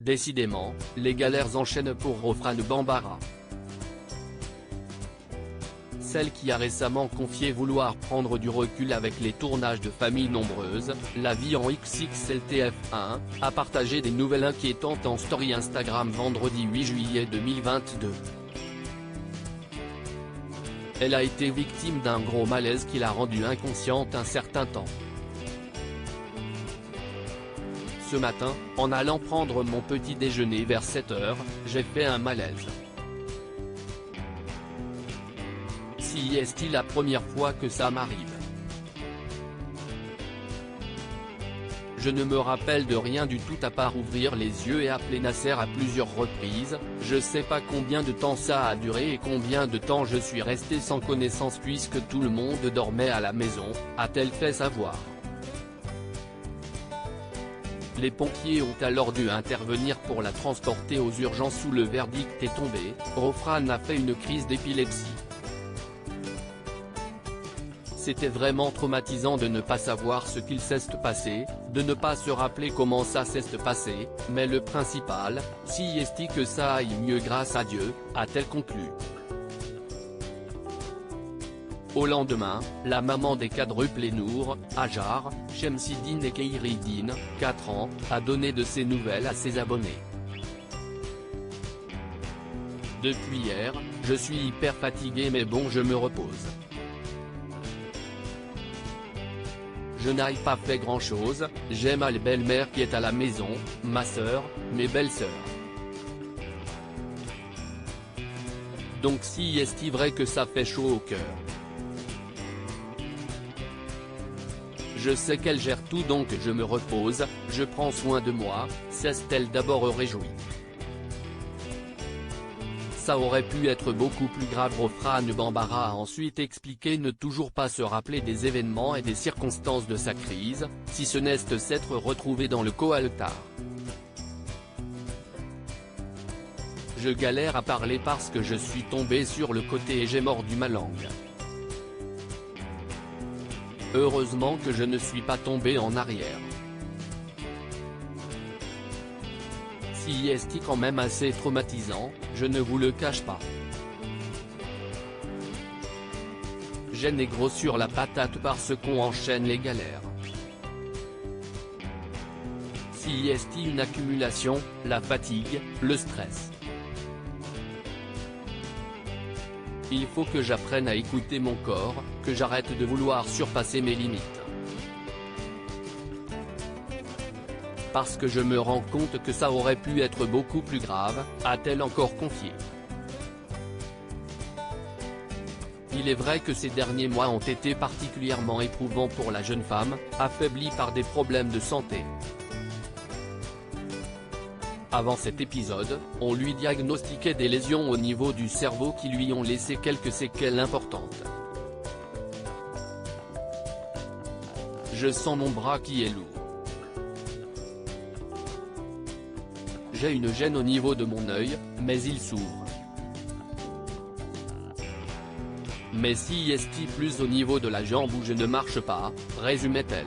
Décidément, les galères enchaînent pour Rofrane Bambara. Celle qui a récemment confié vouloir prendre du recul avec les tournages de familles nombreuses, la vie en XXLTF1, a partagé des nouvelles inquiétantes en story Instagram vendredi 8 juillet 2022. Elle a été victime d'un gros malaise qui l'a rendue inconsciente un certain temps. Ce matin, en allant prendre mon petit déjeuner vers 7 h, j'ai fait un malaise. Si est-il la première fois que ça m'arrive? Je ne me rappelle de rien du tout à part ouvrir les yeux et appeler Nasser à plusieurs reprises. Je sais pas combien de temps ça a duré et combien de temps je suis resté sans connaissance puisque tout le monde dormait à la maison, a-t-elle fait savoir. Les pompiers ont alors dû intervenir pour la transporter aux urgences où le verdict est tombé, Rofrane a fait une crise d'épilepsie. C'était vraiment traumatisant de ne pas savoir ce qu'il s'est passé, de ne pas se rappeler comment ça s'est passé, mais le principal, si est-il que ça aille mieux grâce à Dieu, a-t-elle conclu. Au lendemain, la maman des quadruplés Nour, Hajar, Chemsidine et Keiridine, 4 ans, a donné de ses nouvelles à ses abonnés. Depuis hier, je suis hyper fatigué mais bon je me repose. Je n'ai pas fait grand chose, j'ai ma belle-mère qui est à la maison, ma sœur, mes belles-sœurs. Donc si est-il vrai que ça fait chaud au cœur. Je sais qu'elle gère tout donc je me repose, je prends soin de moi, s'est-elle d'abord réjouie. Ça aurait pu être beaucoup plus grave. Rofrane Bambara a ensuite expliqué ne toujours pas se rappeler des événements et des circonstances de sa crise, si ce n'est s'être retrouvée dans le coaltar. Je galère à parler parce que je suis tombé sur le côté et j'ai mordu ma langue. Heureusement que je ne suis pas tombé en arrière. Si est quand même assez traumatisant, je ne vous le cache pas. J'ai les gros sur la patate parce qu'on enchaîne les galères. Si est une accumulation, la fatigue, le stress. Il faut que j'apprenne à écouter mon corps, que j'arrête de vouloir surpasser mes limites. Parce que je me rends compte que ça aurait pu être beaucoup plus grave, a-t-elle encore confié. Il est vrai que ces derniers mois ont été particulièrement éprouvants pour la jeune femme, affaiblie par des problèmes de santé. Avant cet épisode, on lui diagnostiquait des lésions au niveau du cerveau qui lui ont laissé quelques séquelles importantes. Je sens mon bras qui est lourd. J'ai une gêne au niveau de mon œil, mais il s'ouvre. Mais si est-il plus au niveau de la jambe où je ne marche pas, résumait-elle.